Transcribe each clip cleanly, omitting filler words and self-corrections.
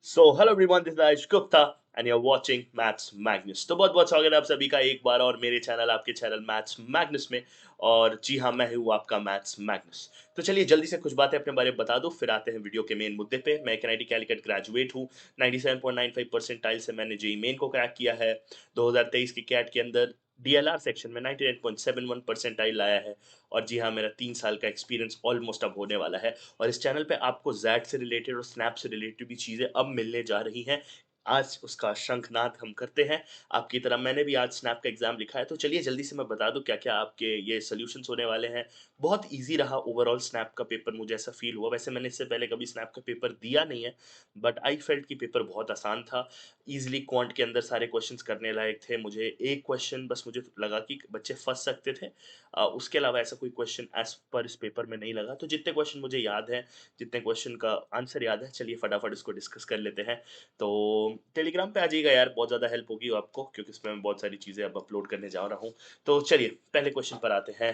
So hello everyone, this is Ayush Gupta and you are watching Maths Magnus. तो बहुत बहुत स्वागत है आप सभी का एक बार और मेरे चैनल, आपके चैनल मैथ्स मैग्नस में। और जी हाँ, मैं हूँ आपका मैथ्स मैग्नस। तो चलिए जल्दी से कुछ बातें अपने बारे में बता दूं, फिर आते हैं वीडियो के मेन मुद्दे पे। मैं एनआईटी कैलिकट ग्रेजुएट हूँ। 97.95 परसेंटाइल से मैंने जेई मेन को क्रैक किया है। 2023 की कैट के अंदर डीएलआर सेक्शन में 99.71 परसेंटाइल लाया है। और जी हाँ, मेरा 3 साल का एक्सपीरियंस ऑलमोस्ट अब होने वाला है। और इस चैनल पे आपको जैड से रिलेटेड और स्नैप से रिलेटेड भी चीज़ें अब मिलने जा रही हैं। आज उसका शंखनाद हम करते हैं। आपकी तरह मैंने भी आज स्नैप का एग्जाम लिखा है, तो चलिए जल्दी से मैं बता दूं क्या क्या आपके ये सॉल्यूशंस होने वाले हैं। बहुत इजी रहा ओवरऑल स्नैप का पेपर, मुझे ऐसा फील हुआ। वैसे मैंने इससे पहले कभी स्नैप का पेपर दिया नहीं है, बट आई फेल्ट कि पेपर बहुत आसान था। इजीली क्वांट के अंदर सारे क्वेश्चंस करने लायक थे। मुझे एक क्वेश्चन बस मुझे लगा कि बच्चे फंस सकते थे। उसके अलावा ऐसा कोई क्वेश्चन एज पर इस पेपर में नहीं लगा। तो जितने क्वेश्चन मुझे याद है, जितने क्वेश्चन का आंसर याद है, चलिए फटाफट इसको डिस्कस कर लेते हैं। तो टेलीग्राम पे आ जाइएगा यार, बहुत ज़्यादा हेल्प होगी आपको, क्योंकि इसमें मैं बहुत सारी चीज़ें अब अपलोड करने जा रहा हूँ। तो चलिए पहले क्वेश्चन पर आते हैं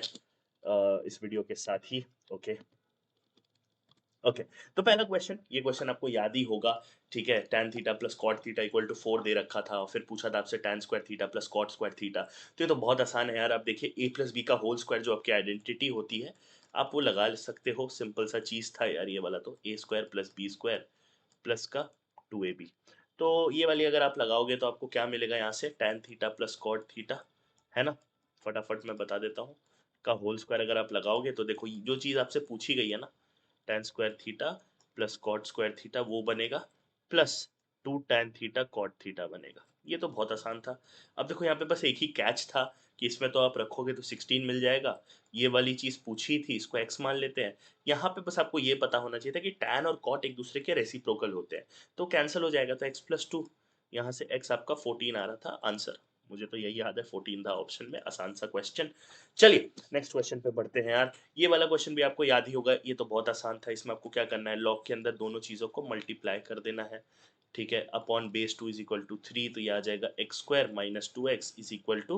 इस वीडियो के साथ ही। Okay okay. तो पहला क्वेश्चन, ये क्वेश्चन आपको याद ही होगा। ठीक है, tan theta plus cot theta equal to 4 दे रखा था, और फिर पूछा था आपसे tan square theta plus cot square theta. तो ये तो बहुत आसान है यार। आप देखिए a प्लस बी का होल स्क्वायर जो आपकी आइडेंटिटी होती है, आप वो लगा सकते हो। सिंपल सा चीज़ था यार ये वाला। तो a square plus B square plus का 2ab। तो ये वाली अगर आप लगाओगे तो आपको क्या मिलेगा यहाँ से, tan theta plus cot theta, है ना। फटाफट मैं बता देता हूँ। का होल स्क्वायर अगर आप लगाओगे तो देखो जो चीज़ आपसे पूछी गई है ना, tan square theta plus cot square theta वो बनेगा, plus 2 tan theta cot theta बनेगा। ये तो बहुत आसान था। अब देखो यहाँ पे बस एक ही कैच था कि इसमें तो आप रखोगे तो 16 मिल जाएगा। ये वाली चीज़ पूछी थी, इसको x मान लेते हैं। यहाँ पे बस आपको ये पता होना चाहिए था कि tan और cot एक दूसरे के रेसिप्रोकल होते हैं। तो कैंसिल हो जाएगा, तो x+2। यहाँ से x आपका 14 आ रहा था आंसर। मुझे तो यही याद है, 14 था ऑप्शन में। आसान सा क्वेश्चन। चलिए नेक्स्ट क्वेश्चन पे बढ़ते हैं यार। ये वाला क्वेश्चन भी आपको याद ही होगा, ये तो बहुत आसान था। इसमें आपको क्या करना है, लॉग के अंदर दोनों चीज़ों को मल्टीप्लाई कर देना है। ठीक है, upon base 2 is equal to 3, तो ये आ जाएगा x square minus 2x is equal to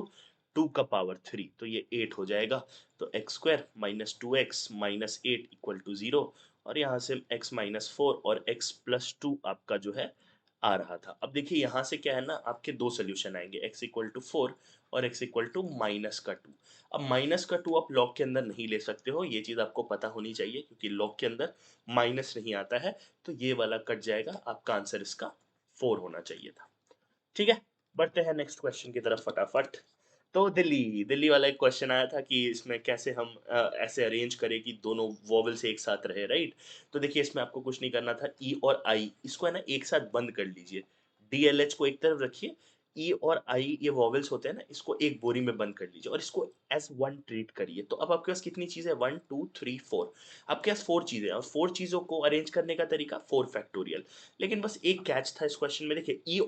2 का पावर 3, तो ये 8 हो जाएगा। तो x square minus 2x minus 8 equal to 0। और यहाँ से x माइनस 4 और x+2 आपका जो है आ रहा था। अब देखिए यहाँ से क्या है ना, आपके दो सोल्यूशन आएंगे, x इक्वल टू 4 और x इक्वल टू माइनस का 2। अब माइनस का 2 आप लॉग के अंदर नहीं ले सकते हो, ये चीज़ आपको पता होनी चाहिए, क्योंकि लॉग के अंदर माइनस नहीं आता है। तो ये वाला कट जाएगा, आपका आंसर इसका 4 होना चाहिए था। ठीक है, बढ़ते हैं नेक्स्ट क्वेश्चन की तरफ फटाफट। तो दिल्ली दिल्ली वाला एक क्वेश्चन आया था कि इसमें कैसे हम ऐसे अरेंज करें कि दोनों वॉवल्स एक साथ रहे, राइट। तो देखिए इसमें आपको कुछ नहीं करना था। ई और आई इसको है ना एक साथ बंद कर लीजिए। डीएलएच को एक तरफ रखिए। ई और आई ये वॉवल्स होते हैं ना, इसको एक बोरी में बंद कर लीजिए और इसको एज वन ट्रीट करिए। तो अब आपके पास कितनी चीज़ें, 1 2 3 4, आपके पास 4 चीज़ें हैं। और 4 चीज़ों को अरेंज करने का तरीका 4 फैक्टोरियल। लेकिन बस एक कैच था इस क्वेश्चन में। देखिए ई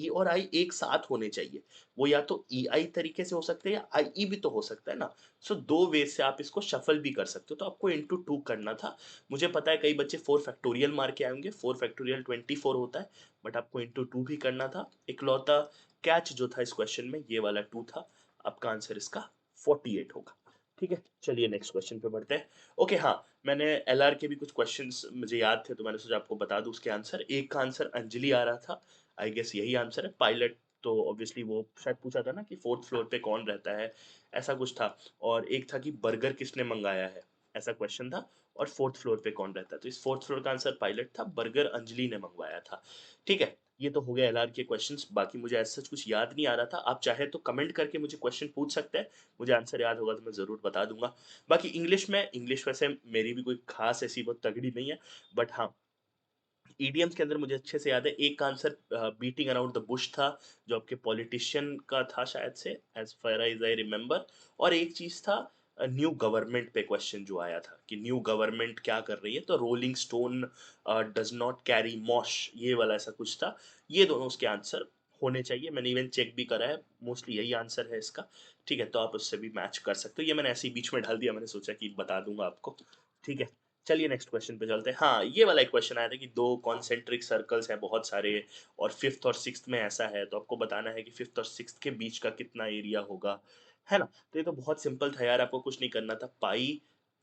और आई एक साथ होने चाहिए। वो या तो ई आई तरीके से हो सकते हैं या आई ई भी तो हो सकता है ना। सो दो वे से आप इसको शफल भी कर सकते हो। तो आपको इंटू टू करना था। मुझे पता है कई बच्चे 4 फैक्टोरियल मार के आएंगे, 4 फैक्टोरियल 24 होता है, बट आपको इंटू टू भी करना था। इकलौता कैच जो था इस क्वेश्चन में ये वाला 2 था। आपका आंसर इसका 48 होगा। ठीक है, चलिए नेक्स्ट क्वेश्चन पे बढ़ते हैं। ओके हाँ, मैंने एलआर के भी कुछ क्वेश्चंस मुझे याद थे, तो मैंने सोचा आपको बता दूं उसके आंसर। एक का आंसर अंजलि आ रहा था, आई गेस यही आंसर है। पायलट तो ऑब्वियसली वो शायद पूछा था ना कि फोर्थ फ्लोर पे कौन रहता है, ऐसा कुछ था। और एक था कि बर्गर किसने मंगाया है, ऐसा क्वेश्चन था। और फोर्थ फ्लोर पे कौन रहता है, तो इस फोर्थ फ्लोर का आंसर पायलट था, बर्गर अंजलि ने मंगवाया था। ठीक है, ये तो हो गया एलआर के क्वेश्चंस। बाकी मुझे ऐसा कुछ याद नहीं आ रहा था। आप चाहे तो कमेंट करके मुझे क्वेश्चन पूछ सकते हैं, मुझे आंसर याद होगा तो मैं ज़रूर बता दूंगा। बाकी इंग्लिश में, इंग्लिश वैसे मेरी भी कोई खास ऐसी बहुत तगड़ी नहीं है, बट हाँ ईडीएम्स के अंदर मुझे अच्छे से याद है। एक का answer beating around the bush था, जो आपके पॉलिटिशियन का था शायद से, as far as I remember. और एक चीज था न्यू गवर्नमेंट पे क्वेश्चन जो आया था कि न्यू गवर्नमेंट क्या कर रही है, तो rolling stone does not carry मॉश, ये वाला ऐसा कुछ था। ये दोनों उसके आंसर होने चाहिए। मैंने इवन चेक भी करा है, मोस्टली यही आंसर है इसका। ठीक है, तो आप उससे भी मैच कर सकते हो। ये मैंने ऐसे ही बीच में डाल दिया, मैंने सोचा कि बता दूंगा आपको। ठीक है, चलिए नेक्स्ट क्वेश्चन पे चलते हैं। हाँ, ये वाला एक क्वेश्चन आया था कि दो कॉन्सेंट्रिक सर्कल्स हैं बहुत सारे, और फिफ्थ और सिक्स्थ में ऐसा है, तो आपको बताना है कि फिफ्थ और सिक्स्थ के बीच का कितना एरिया होगा, है ना। तो ये तो बहुत सिंपल था यार, आपको कुछ नहीं करना था। Pi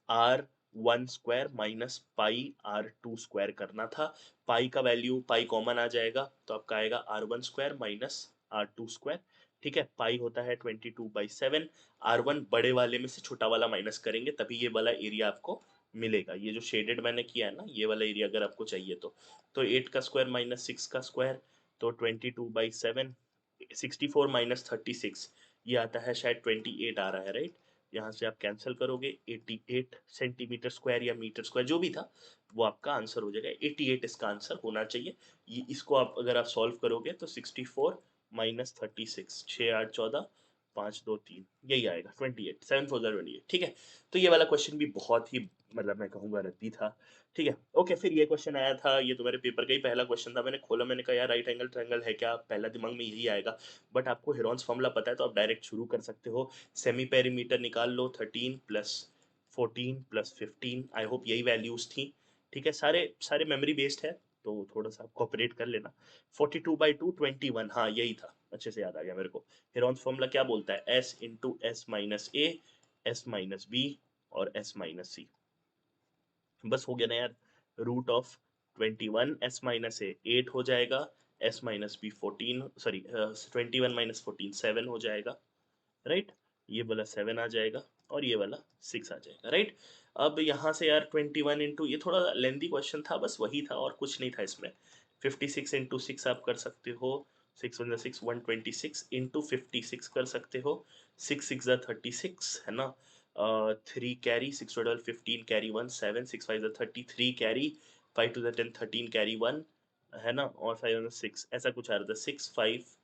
R 1 square minus pi R2 square करना था। पाई का वैल्यू, पाई कॉमन आ जाएगा तो आपका आएगा R1 square minus R2 square. ठीक है, पाई होता है 22/7। R1 बड़े वाले में से छोटा वाला माइनस करेंगे तभी ये वाला एरिया आपको मिलेगा। ये जो शेडेड मैंने किया है ना, ये वाला एरिया अगर आपको चाहिए तो 8 का स्क्वायर माइनस 6 का स्क्वायर, तो 22/7। 64 माइनस 36 ये आता है शायद 28 आ रहा है, राइट। यहाँ से आप कैंसिल करोगे, 88 सेंटीमीटर स्क्वायर या मीटर स्क्वायर जो भी था वो आपका आंसर हो जाएगा। 88 इसका आंसर होना चाहिए। ये इसको आप अगर आप सॉल्व करोगे तो 64 माइनस 36, 6 8 14 5 2 3 यही आएगा 28, 7 4 28। ठीक है, तो ये वाला क्वेश्चन भी बहुत ही, मतलब मैं कहूँगा रद्दी था। ठीक है, ओके, फिर ये क्वेश्चन आया था, ये तो मेरे पेपर का ही पहला क्वेश्चन था। मैंने खोला, मैंने कहा यार राइट एंगल ट्रायंगल है क्या, पहला दिमाग में यही आएगा। बट आपको हेरॉन्स फॉर्मूला पता है तो आप डायरेक्ट शुरू कर सकते हो। सेमी पेरीमीटर निकाल लो, 13 प्लस 14 प्लस 15, आई होप यही वैल्यूज थी। ठीक है, सारे सारे मेमोरी बेस्ड है तो थोड़ा सा कॉपरेट कर लेना। 42/2 21, हाँ यही था, अच्छे से याद आ गया मेरे को। हेरॉन्स फॉर्मूला क्या बोलता है, s into s minus a, s minus b और एस माइनस सी। बस हो गया ना यार। Root of 21 s minus a 8 हो जाएगा, s minus b 14, sorry 21 minus 14 7 हो जाएगा, राइट। ये वाला 7 आ जाएगा और ये वाला 6 आ जाएगा, राइट। अब यहाँ से यार 21 इंटू, ये थोड़ा लेंदी क्वेश्चन था, बस वही था और कुछ नहीं था इसमें। 56 इंटू 6 आप कर सकते हो, 6 वन 6 126 इंटू 56 कर सकते हो। 6 6 36 है ना। 3 carry, 6 total 15 carry 1 7, 6 5 33 carry, 5 two 10 13 carry 1 है ना, और 5 6 ऐसा कुछ आ रहा था, 6 5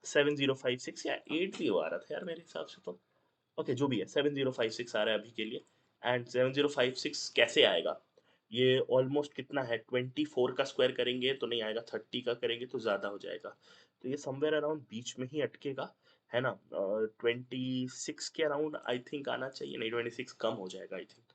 7056 या 80 आ रहा था यार मेरे हिसाब से तो। ओके, जो भी है 7056 आ रहा है अभी के लिए। एंड 7056 कैसे आएगा, ये ऑलमोस्ट कितना है, 24 का स्क्वायर करेंगे तो नहीं आएगा, 30 का करेंगे तो ज़्यादा हो जाएगा। तो ये समवेयर अराउंड बीच में ही अटकेगा, है ना। 26 के अराउंड आई थिंक आना चाहिए, नहीं 26 कम हो जाएगा आई थिंक।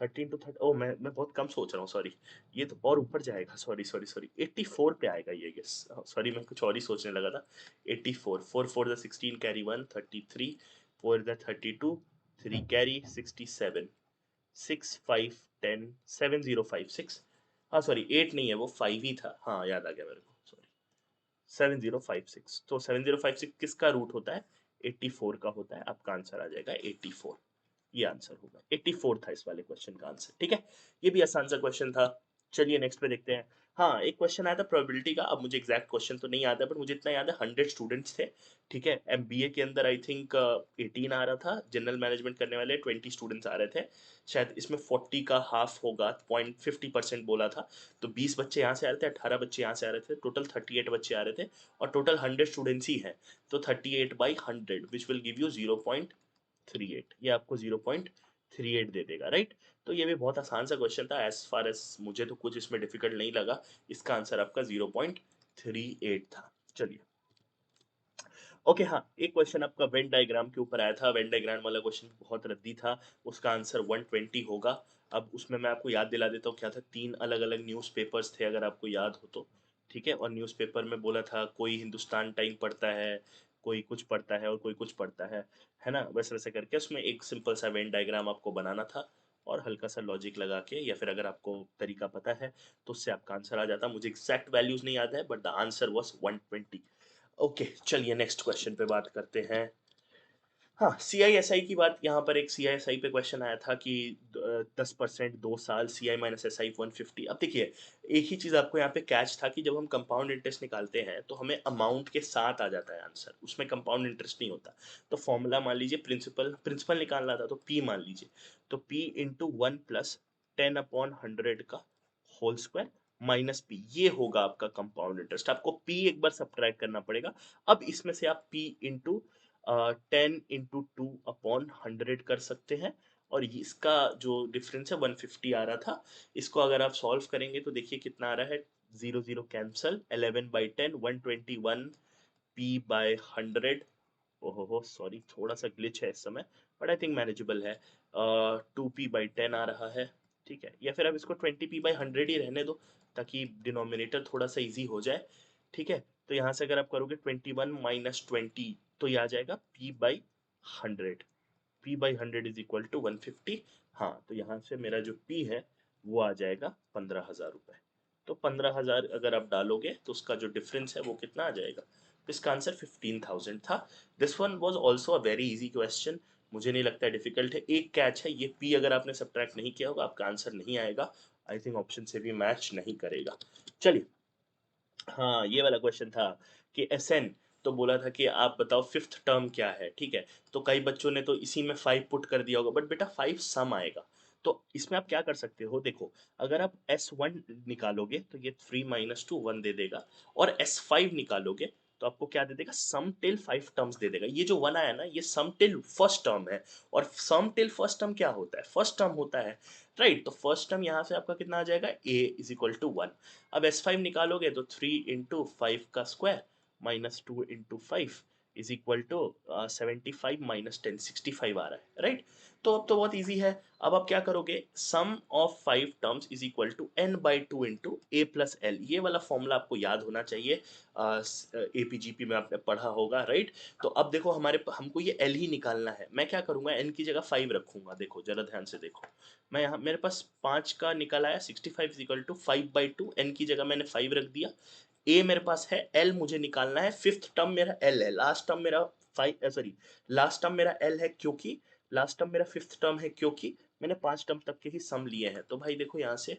13 to 30, ओ मैं बहुत कम सोच रहा हूँ, सॉरी। ये तो और ऊपर जाएगा, सॉरी सॉरी सॉरी, 84 पे आएगा ये गेस, सॉरी मैं कुछ और ही सोचने लगा था। 84, 4 4 16 कैरी 1 33, 4 32, 3 कैरी 67, 6 5 10 7056। हाँ सॉरी 8 नहीं है वो 5 ही था, हाँ याद आ गया मेरे को, सॉरी। 7056, तो 7056 किसका रूट होता है, 84 का होता है। आपका आंसर आ जाएगा 84, ये आंसर होगा। 84 था इस वाले क्वेश्चन का आंसर, ठीक है। ये भी आसान सा क्वेश्चन था। चलिए नेक्स्ट पे देखते हैं। हाँ, एक क्वेश्चन आया था प्रोबेबिलिटी का, अब मुझे एग्जैक्ट क्वेश्चन तो नहीं याद है, बट मुझे इतना याद है 100 स्टूडेंट्स थे। ठीक है, एमबीए के अंदर आई थिंक 18 आ रहा था, जनरल मैनेजमेंट करने वाले 20 स्टूडेंट्स आ रहे थे। शायद इसमें 40 का हाफ होगा, 0.50% बोला था। तो 20 बच्चे यहाँ से आ रहे थे, 18 बच्चे यहाँ से आ रहे थे, टोटल 38 बच्चे आ रहे थे। और टोटल 100 स्टूडेंट्स ही हैं, तो 38/100 विच विल गिव यू 0.38, ये आपको 0.38 दे देगा, राइट। तो ये भी बहुत आसान सा क्वेश्चन था, एज फार एज मुझे तो कुछ इसमें डिफिकल्ट नहीं लगा। इसका आंसर आपका 0.38 था। चलिए, ओके, हाँ, एक क्वेश्चन आपका वेन डायग्राम के ऊपर आया था। वेन डायग्राम वाला क्वेश्चन बहुत रद्दी था, उसका आंसर 120 होगा। अब उसमें मैं आपको याद दिला देता हूँ क्या था। 3 अलग अलग न्यूज़पेपर्स थे, अगर आपको याद हो तो। ठीक है, और न्यूज़पेपर में बोला था कोई हिंदुस्तान टाइम पढ़ता है, कोई कुछ पढ़ता है और कोई कुछ पढ़ता है ना, वैसे वैसे करके उसमें एक सिंपल सा वेन डायग्राम आपको बनाना था। और हल्का सा लॉजिक लगा के, या फिर अगर आपको तरीका पता है तो उससे आपका आंसर आ जाता। मुझे एग्जैक्ट वैल्यूज नहीं याद है, but the answer was 120। Okay, चलिए नेक्स्ट क्वेश्चन पे बात करते हैं। हाँ, सीआईएसआई की बात, यहाँ पर एक सीआईएसआई पे क्वेश्चन आया था कि 10% 2 साल, सीआई माइनस एस आई 150। अब देखिए, एक ही चीज़ आपको यहाँ पे कैच था कि जब हम कंपाउंड इंटरेस्ट निकालते हैं तो हमें अमाउंट के साथ आ जाता है आंसर, उसमें कंपाउंड इंटरेस्ट नहीं होता। तो फॉर्मूला मान लीजिए, प्रिंसिपल प्रिंसिपल निकालना था तो पी मान लीजिए, तो पी इंटू 1 प्लस 10/100 का होल स्क्वायर माइनस पी, ये होगा आपका कंपाउंड इंटरेस्ट। आपको पी एक बार सब्ट्रैक्ट करना पड़ेगा। अब इसमें से आप पी इंटू 10 इंटू 2/100 कर सकते हैं। और इसका जो डिफरेंस है 150 आ रहा था, इसको अगर आप सॉल्व करेंगे तो देखिए कितना आ रहा है, 0 0 कैंसल, 11/10 121 p/100। ओहो सॉरी, थोड़ा सा ग्लिच है इस समय, बट आई थिंक मैनेजेबल है। 2p/10 आ रहा है, ठीक है। या फिर आप इसको 20p/100 ही रहने दो, ताकि डिनोमिनेटर थोड़ा सा इजी हो जाए। ठीक है, तो यहाँ से अगर आप करोगे 21 माइनस 20, तो ये आ जाएगा p/100। p/100 is equal to 150। हाँ, तो यहाँ से मेरा जो P है वो आ जाएगा 15,000 रुपये। तो 15,000 अगर आप डालोगे तो उसका जो डिफरेंस है वो कितना आ जाएगा? इसका आंसर 15,000 था। This one was also a very easy question, मुझे नहीं लगता है डिफिकल्ट है। एक कैच है, ये P अगर आपने सब्ट्रैक्ट नहीं किया होगा आपका आंसर नहीं आएगा। आई थिंक ऑप्शन से भी मैच नहीं करेगा। चलिए, हाँ ये वाला क्वेश्चन था कि SN, तो बोला था कि आप बताओ फिफ्थ टर्म क्या है, ठीक है। तो कई बच्चों ने तो इसी में 5 पुट कर दिया होगा, बट बेटा 5 सम आएगा। तो इसमें आप क्या कर सकते हो, देखो अगर आप S1 निकालोगे तो ये 3 माइनस टू 1 दे देगा, और S5 निकालोगे तो आपको क्या दे देगा, सम टिल 5 टर्म्स दे देगा। ये जो 1 आया ना, ये सम टिल फर्स्ट टर्म है। और सम टिल फर्स्ट टर्म क्या होता है, फर्स्ट टर्म होता है, राइट। तो फर्स्ट टर्म यहाँ से आपका कितना आ जाएगा, A इज इक्वल टू 1। अब S5 निकालोगे तो 3 इंटू 5 का square minus 2 into 5 is equal to 75 minus 10, 65 आ रहा है, राइट। तो अब तो बहुत इजी है। अब आप क्या करोगे, sum of 5 terms is equal to n by two into A plus L. ये वाला फॉर्मूला आपको याद होना चाहिए, APGP में आपने पढ़ा होगा, राइट। तो अब देखो हमको ये l ही निकालना है। मैं क्या करूंगा, n की जगह 5 रखूंगा। देखो जरा ध्यान से देखो, मैं यहाँ मेरे पास 5 का निकल आया, 65 इक्वल टू 5/2, n की जगह मैंने 5 रख दिया। a मेरे पास है, l मुझे निकालना है, फिफ्थ टर्म मेरा l है, लास्ट टर्म मेरा 5, सॉरी, लास्ट टर्म मेरा l है, क्योंकि लास्ट टर्म मेरा फिफ्थ टर्म है, क्योंकि मैंने 5 टर्म तक के ही सम लिए हैं। तो भाई देखो यहाँ से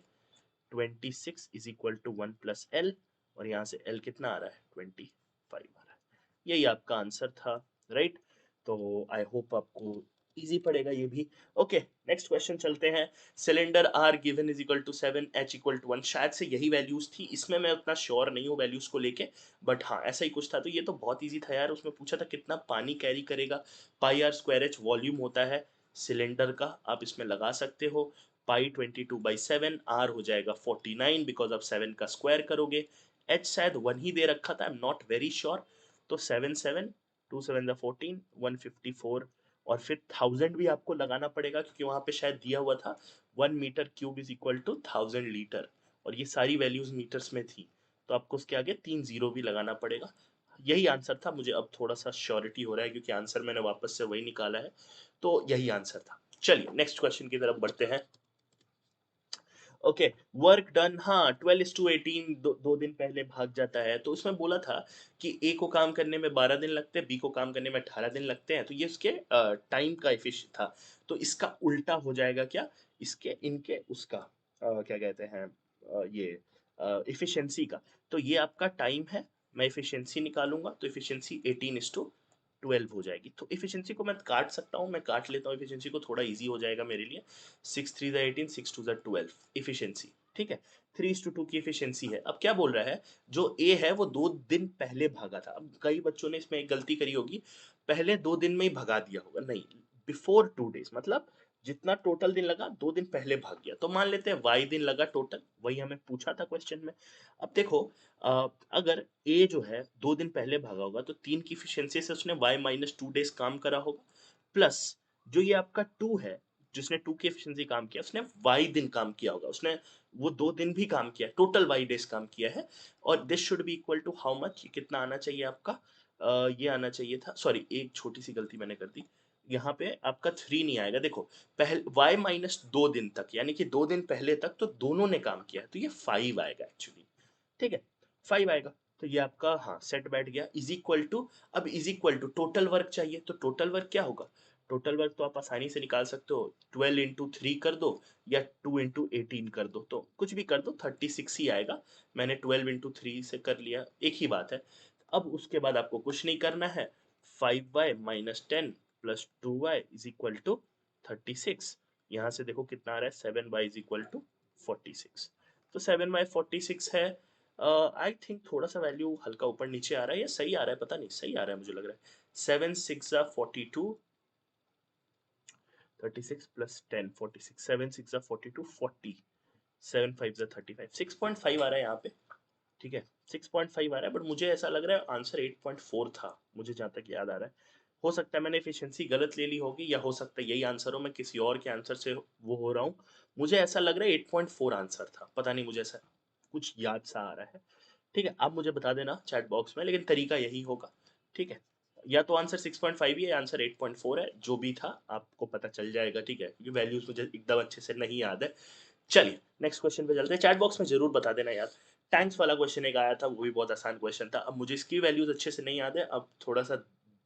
26 is equal to 1 plus l, और यहाँ से l कितना आ रहा है, 25 आ रहा है। यही आपका आंसर था, राइट। तो आई होप आपको इजी पड़ेगा ये भी। ओके, नेक्स्ट क्वेश्चन चलते हैं। Cylinder r given is equal to 7, h equal to 1, शायद से यही वैल्यूज थी, इसमें मैं उतना श्योर नहीं हूँ वैल्यूज को लेके, बट हाँ ऐसा ही कुछ था। तो ये तो बहुत इजी था यार, उसमें पूछा था कितना पानी कैरी करेगा, पाई आर स्क्वायर एच वॉल्यूम होता है सिलेंडर का, आप इसमें लगा सकते हो। पाई 22/7, आर हो जाएगा 49 बिकॉज आप 7 का स्क्वायर करोगे। एच शायद 1 ही दे रखा था, I am not very sure. तो 7 7 2 7 14, 154, और फिर 1000 भी आपको लगाना पड़ेगा क्योंकि वहां पे शायद दिया हुआ था 1 metre cube is equal to 1000 litre, और ये सारी वैल्यूज मीटर्स में थी, तो आपको उसके आगे 3 जीरो भी लगाना पड़ेगा। यही आंसर था, मुझे अब थोड़ा सा श्योरिटी हो रहा है क्योंकि आंसर मैंने वापस से वही निकाला है, तो यही आंसर था। चलिए नेक्स्ट क्वेश्चन की तरफ बढ़ते हैं। ओके, वर्क डन, हाँ 12:18, दो दिन पहले भाग जाता है। तो उसमें बोला था कि ए को काम करने में 12 दिन लगते हैं, बी को काम करने में 18 दिन लगते हैं। तो ये उसके टाइम का इफिश था। तो इसका उल्टा हो जाएगा क्या, इसके इनके उसका क्या कहते हैं, ये इफिशियंसी का। तो ये आपका टाइम है, मैं इफिशियंसी निकालूंगा तो इफिशियंसी 18:12 हो जाएगी। तो इफिशियंसी को मैं काट सकता हूँ, मैं काट लेता हूँ इफिशियंसी को, थोड़ा इजी हो जाएगा मेरे लिए। 6 3 18, 6 2 12 इफिशियंसी, ठीक है। 3:2 की इफिशियंसी है। अब क्या बोल रहा है, जो ए है वो 2 दिन पहले भागा था। अब कई बच्चों ने इसमें एक गलती करी होगी, पहले 2 दिन में ही भगा दिया होगा, नहीं, बिफोर 2 डेज, मतलब जितना टोटल दिन लगा 2 दिन पहले भाग गया। तो मान लेते हैं वाई दिन लगा टोटल, वही हमें पूछा था क्वेश्चन में। अब देखो, अगर ए जो है 2 दिन पहले भागा होगा तो 3 की इफिशियंसी से उसने y-2 डेज काम करा होगा, प्लस जो ये आपका 2 है, जिसने 2 की एफिशिएंसी काम किया उसने y दिन काम किया होगा, उसने वो 2 दिन भी काम किया, टोटल y डेज काम किया है। और this should be equal to how much, कितना आना चाहिए आपका, ये आना चाहिए था, सॉरी एक छोटी सी गलती मैंने कर दी, यहाँ पे आपका 3 नहीं आएगा। देखो पहले y-2 दिन तक, यानी कि 2 दिन पहले तक तो दोनों ने काम किया है, तो ये 5 आएगा एक्चुअली, ठीक है, 5 आएगा। तो ये आपका हाँ सेट बैठ गया, इज इक्वल टू, अब is equal to total work चाहिए, तो टोटल वर्क क्या होगा, टोटल वर्क तो आप आसानी से निकाल सकते हो, 12 × 3 कर दो या 2 × 18 कर दो, तो कुछ भी कर दो 36 ही आएगा। मैंने 12 × 3 से कर लिया, एक ही बात है। अब उसके बाद आपको कुछ नहीं करना है, 5y-10 plus 2y is equal to 36। यहाँ से देखो कितना आ रहा है, 7y इज इक्वल टू 46। तो 7/46 है। आई थिंक थोड़ा सा वैल्यू हल्का ऊपर नीचे आ रहा है, या सही आ रहा है, पता नहीं, सही आ रहा है मुझे लग रहा है। 7 6 42, 36 प्लस 10 46, 7 6 42 40, 7 5 35, 6.5 आ रहा है यहाँ पे, ठीक है, 6.5 आ रहा है, बट मुझे ऐसा लग रहा है आंसर 8.4 था, मुझे जहाँ तक याद आ रहा है। हो सकता है मैंने एफिशिएंसी गलत ले ली होगी, या हो सकता है यही आंसर हो, मैं किसी और के आंसर से वो हो रहा हूँ। मुझे ऐसा लग रहा है 8.4 आंसर था, पता नहीं, मुझे ऐसा कुछ याद सा आ रहा है। ठीक है, आप मुझे बता देना चैट बॉक्स में, लेकिन तरीका यही होगा, ठीक है। या तो आंसर 6.5 ही है या आंसर 8.4 है, जो भी था आपको पता चल जाएगा, ठीक है, क्योंकि वैल्यूज मुझे एकदम अच्छे से नहीं याद है। चलिए नेक्स्ट क्वेश्चन पे चलते हैं, चैट बॉक्स में जरूर बता देना यार। टैंक्स वाला क्वेश्चन एक आया था, वो भी बहुत आसान क्वेश्चन था। अब मुझे इसकी वैल्यूज अच्छे से नहीं याद है, अब थोड़ा सा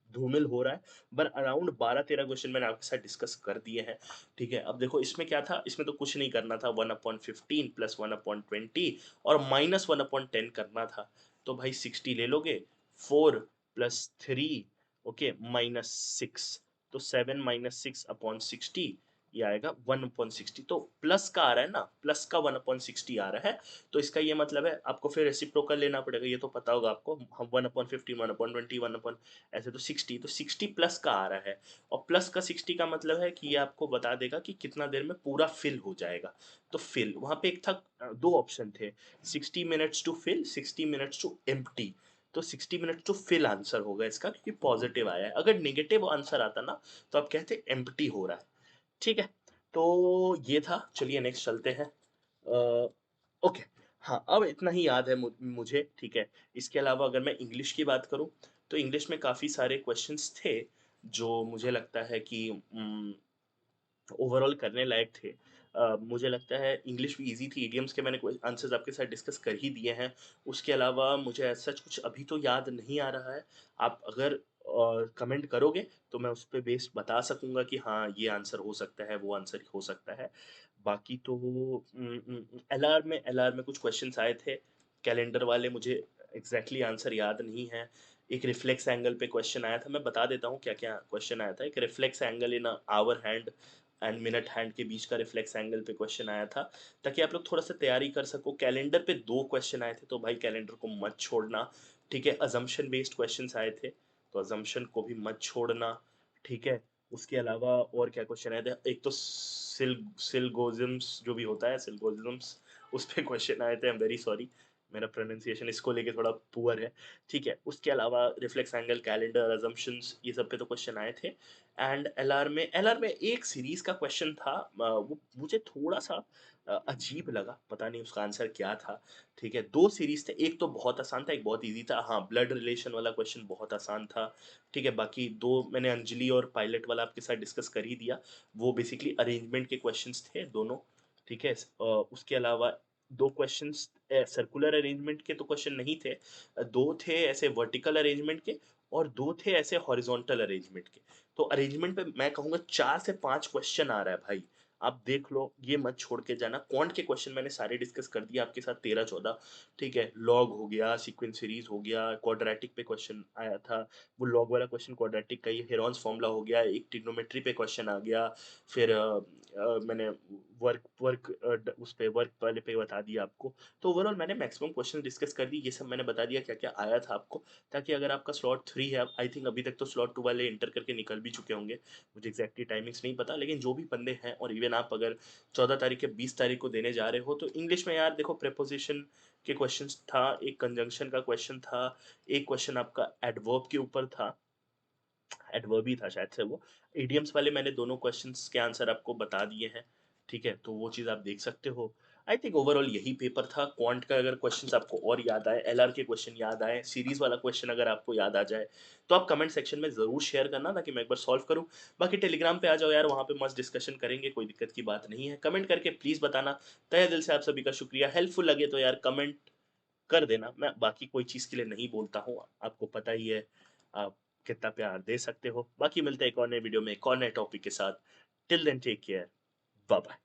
धूमिल हो रहा है, पर अराउंड 12-13 क्वेश्चन मैंने आपके साथ डिस्कस कर दिए हैं, ठीक है। अब देखो इसमें क्या था, इसमें तो कुछ नहीं करना था, 1/15 प्लस 1/20 और माइनस 1/10 करना था। तो भाई 60 ले लोगे, 4 + 3, ओके, -6, तो 7 - 6/60, ये आएगा 1/60। तो प्लस का आ रहा है ना, प्लस का 1/60 आ रहा है, तो इसका ये मतलब है आपको फिर रेसिप्रोकल लेना पड़ेगा, ये तो पता होगा आपको। हम 1/15, 1/20, 1 ऐसे तो 60, तो 60 प्लस का आ रहा है, और प्लस का 60 का मतलब है कि ये आपको बता देगा कि कितना देर में पूरा फिल हो जाएगा। तो फिल वहां पे एक था, दो ऑप्शन थे, 60 minutes to fill, 60 minutes to empty. तो 60 मिनट्स टू फिल आंसर होगा इसका, क्योंकि पॉजिटिव आया है। अगर नेगेटिव आंसर आता ना, तो आप कहते एम्प्टी हो रहा है, ठीक है। तो ये था, चलिए नेक्स्ट चलते हैं। ओके, हाँ अब इतना ही याद है मुझे, ठीक है। इसके अलावा अगर मैं इंग्लिश की बात करूँ, तो इंग्लिश में काफ़ी सारे क्वेश्चंस थे जो मुझे लगता है कि ओवरऑल करने लायक थे। मुझे लगता है इंग्लिश भी इजी थी, इडियम्स के मैंने आंसर्स आपके साथ डिस्कस कर ही दिए हैं। उसके अलावा मुझे ऐसा कुछ अभी तो याद नहीं आ रहा है। आप अगर कमेंट करोगे तो मैं उस पे बेस्ड बता सकूंगा कि हाँ ये आंसर हो सकता है, वो आंसर हो सकता है। बाकी तो एलआर में कुछ क्वेश्चंस आए थे, कैलेंडर वाले मुझे एग्जैक्टली आंसर याद नहीं है। एक रिफ्लेक्स एंगल पे क्वेश्चन आया था, मैं बता देता हूँ क्या क्या क्वेश्चन आया था। एक reflex angle in hour hand and minute hand के बीच का रिफ्लेक्स एंगल पे क्वेश्चन आया था, ताकि आप लोग थोड़ा सा तैयारी कर सको। कैलेंडर पे दो क्वेश्चन आए थे, तो भाई कैलेंडर को मत छोड़ना, ठीक है। अजम्पशन बेस्ड क्वेश्चंस आए थे, तो अजम्पशन को भी मत छोड़ना, ठीक है। उसके अलावा और क्या क्वेश्चन आए थे, एक तो सिलगोजिम्स जो भी होता है, सिलगोजिम्स, उस पे क्वेश्चन आए थे। आई एम वेरी सॉरी, मेरा प्रोनाउंसिएशन इसको लेके थोड़ा पुअर है, ठीक है। उसके अलावा रिफ्लेक्स एंगल, कैलेंडर, अजम्पशंस, ये सब पे तो क्वेश्चन आए थे। एंड एलआर में एक सीरीज का क्वेश्चन था, वो मुझे थोड़ा सा अजीब लगा, पता नहीं उसका आंसर क्या था, ठीक है। दो सीरीज थे, एक तो बहुत आसान था, एक बहुत इजी था। हाँ, ब्लड रिलेशन वाला क्वेश्चन बहुत आसान था, ठीक है। बाकी दो मैंने अंजलि और पायलट वाला आपके साथ डिस्कस कर ही दिया, वो बेसिकली अरेंजमेंट के क्वेश्चंस थे दोनों, ठीक है। उसके अलावा दो क्वेश्चंस सर्कुलर अरेंजमेंट के तो क्वेश्चन नहीं थे, दो थे ऐसे वर्टिकल अरेंजमेंट के, और दो थे ऐसे हॉरिजॉन्टल अरेंजमेंट के। तो अरेंजमेंट पे मैं कहूँगा 4 से 5 क्वेश्चन आ रहा है भाई, आप देख लो, ये मत छोड़ के जाना। क्वांट के क्वेश्चन मैंने सारे डिस्कस कर दिए आपके साथ, 13-14, ठीक है। लॉग हो गया, सीक्वेंस सीरीज हो गया, क्वाड्रेटिक पे क्वेश्चन आया था, वो लॉग वाला क्वेश्चन क्वाड्रेटिक का ही, हेरॉन्स फॉर्मूला हो गया, एक ट्रिग्नोमेट्री पे क्वेश्चन आ गया। फिर मैंने वर्क वर्क उस पे वर्क वाले पे बता दिया आपको। तो ओवरऑल मैंने मैक्सिमम क्वेश्चन डिस्कस कर दी, ये सब मैंने बता दिया क्या क्या आया था आपको, ताकि अगर आपका स्लॉट 3 है, आई थिंक अभी तक तो स्लॉट 2 वाले इंटर करके निकल भी चुके होंगे, मुझे एग्जैक्टली टाइमिंग्स नहीं पता, लेकिन जो भी बंदे हैं, और इवन आप अगर 14 तारीख या 20 तारीख को देने जा रहे हो, तो इंग्लिश में यार देखो, प्रेपोजिशन के क्वेश्चंस था, एक कंजंक्शन का क्वेश्चन था, एक क्वेश्चन आपका एडवर्ब के ऊपर था, एडवर्ब ही था शायद से वो। इडियम्स वाले मैंने दोनों क्वेश्चंस के आंसर आपको बता दिए हैं, ठीक है, तो वो चीज़ आप देख सकते हो। आई थिंक ओवरऑल यही पेपर था। क्वांट का अगर क्वेश्चंस आपको और याद आए, एलआर के क्वेश्चन याद आए, सीरीज वाला क्वेश्चन अगर आपको याद आ जाए, तो आप कमेंट सेक्शन में ज़रूर शेयर करना, ताकि मैं एक बार सॉल्व करूँ। बाकी टेलीग्राम पे आ जाओ यार, वहाँ पे मस्त डिस्कशन करेंगे, कोई दिक्कत की बात नहीं है। कमेंट करके प्लीज़ बताना, तहे दिल से आप सभी का शुक्रिया। हेल्पफुल लगे तो यार कमेंट कर देना, मैं बाकी कोई चीज़ के लिए नहीं बोलता हूँ, आपको पता ही है आप कितना प्यार दे सकते हो। बाकी मिलते हैं एक और नए वीडियो में एक और नए टॉपिक के साथ। Till then take care, bye bye.